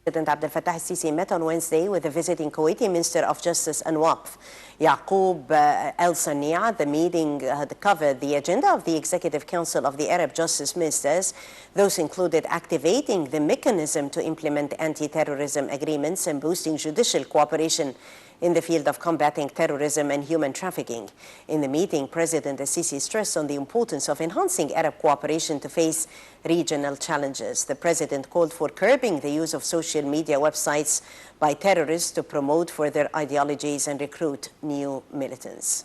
President Abdel Fattah al-Sisi met on Wednesday with the visiting Kuwaiti Minister of Justice and Waqf, Yaqub al-Sania. The meeting had covered the agenda of the Executive Council of the Arab Justice Ministers. Those included activating the mechanism to implement anti-terrorism agreements and boosting judicial cooperation in the field of combating terrorism and human trafficking. In the meeting, President al-Sisi stressed on the importance of enhancing Arab cooperation to face regional challenges. The President called for curbing the use of social media websites by terrorists to promote further ideologies and recruit new militants.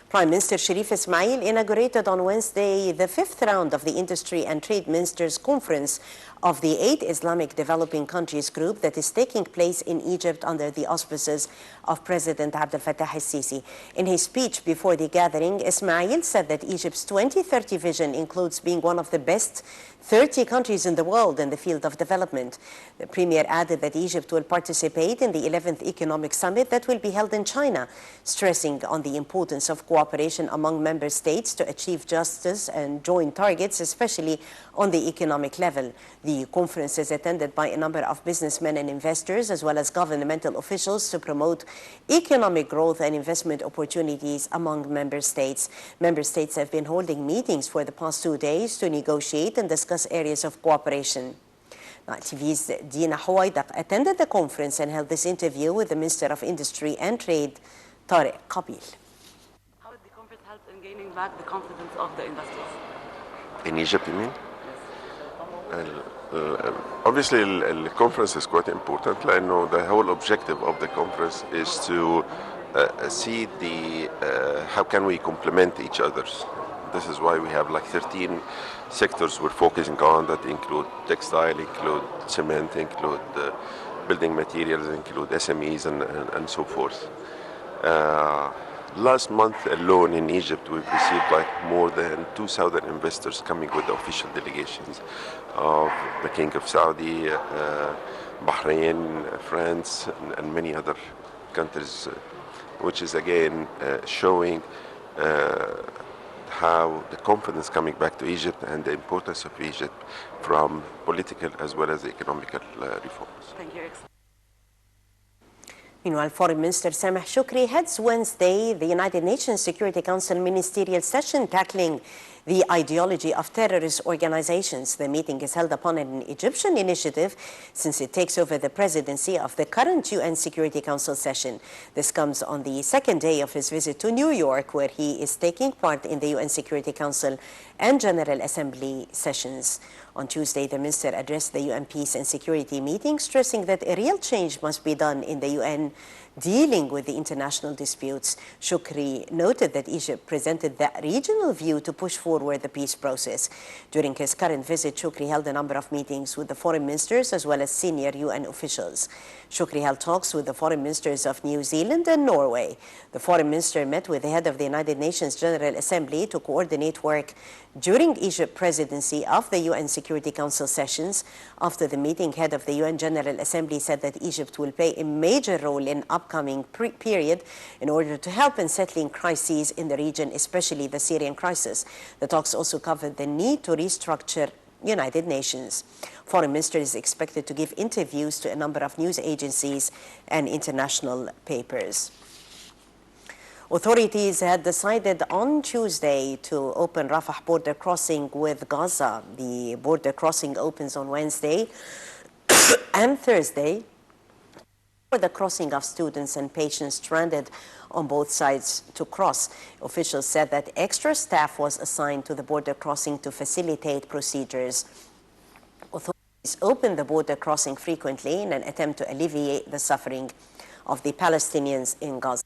Prime Minister Sharif Ismail inaugurated on Wednesday the 5th round of the Industry and Trade Ministers Conference of the 8 Islamic Developing Countries Group that is taking place in Egypt under the auspices of President Abdel Fattah al-Sisi. In his speech before the gathering, Ismail said that Egypt's 2030 vision includes being one of the best 30 countries in the world in the field of development. The Premier added that Egypt will participate in the 11th Economic Summit that will be held in China, stressing on the importance of cooperation among member states to achieve justice and joint targets, especially on the economic level. The conference is attended by a number of businessmen and investors, as well as governmental officials, to promote economic growth and investment opportunities among member states. Member states have been holding meetings for the past 2 days to negotiate and discuss areas of cooperation. TV's Dina Huwaidaq attended the conference and held this interview with the Minister of Industry and Trade, Tariq Qabil. How did the conference help in gaining back the confidence of the investors? In Egypt, you mean? Obviously, the conference is quite important. I know the whole objective of the conference is to see how can we complement each other's. This is why we have like 13 sectors we're focusing on that include textile, include cement, include building materials, include SMEs and so forth. Last month alone in Egypt, we've received like more than 2,000 investors coming with the official delegations of the King of Saudi, Bahrain, France, and many other countries, which is again showing how the confidence coming back to Egypt and the importance of Egypt from political as well as economical reforms. Thank you. Meanwhile, Foreign Minister Sameh Shukri heads Wednesday the United Nations Security Council ministerial session tackling the ideology of terrorist organizations. The meeting is held upon an Egyptian initiative since it takes over the presidency of the current UN Security Council session. This comes on the second day of his visit to New York, where he is taking part in the UN Security Council and General Assembly sessions. On Tuesday, the minister addressed the UN Peace and Security meeting, stressing that a real change must be done in the UN dealing with the international disputes. Shukri noted that Egypt presented the regional view to push forward the peace process. During his current visit, Shukri held a number of meetings with the foreign ministers as well as senior UN officials. Shukri held talks with the foreign ministers of New Zealand and Norway. The foreign minister met with the head of the United Nations General Assembly to coordinate work during Egypt's presidency of the UN Security Council sessions. After the meeting, head of the UN General Assembly said that Egypt will play a major role in upcoming period in order to help in settling crises in the region, especially the Syrian crisis. The talks also covered the need to restructure United Nations. Foreign Minister is expected to give interviews to a number of news agencies and international papers. Authorities had decided on Tuesday to open Rafah border crossing with Gaza. The border crossing opens on Wednesday and Thursday for the crossing of students and patients stranded on both sides to cross. Officials said that extra staff was assigned to the border crossing to facilitate procedures. Authorities opened the border crossing frequently in an attempt to alleviate the suffering of the Palestinians in Gaza.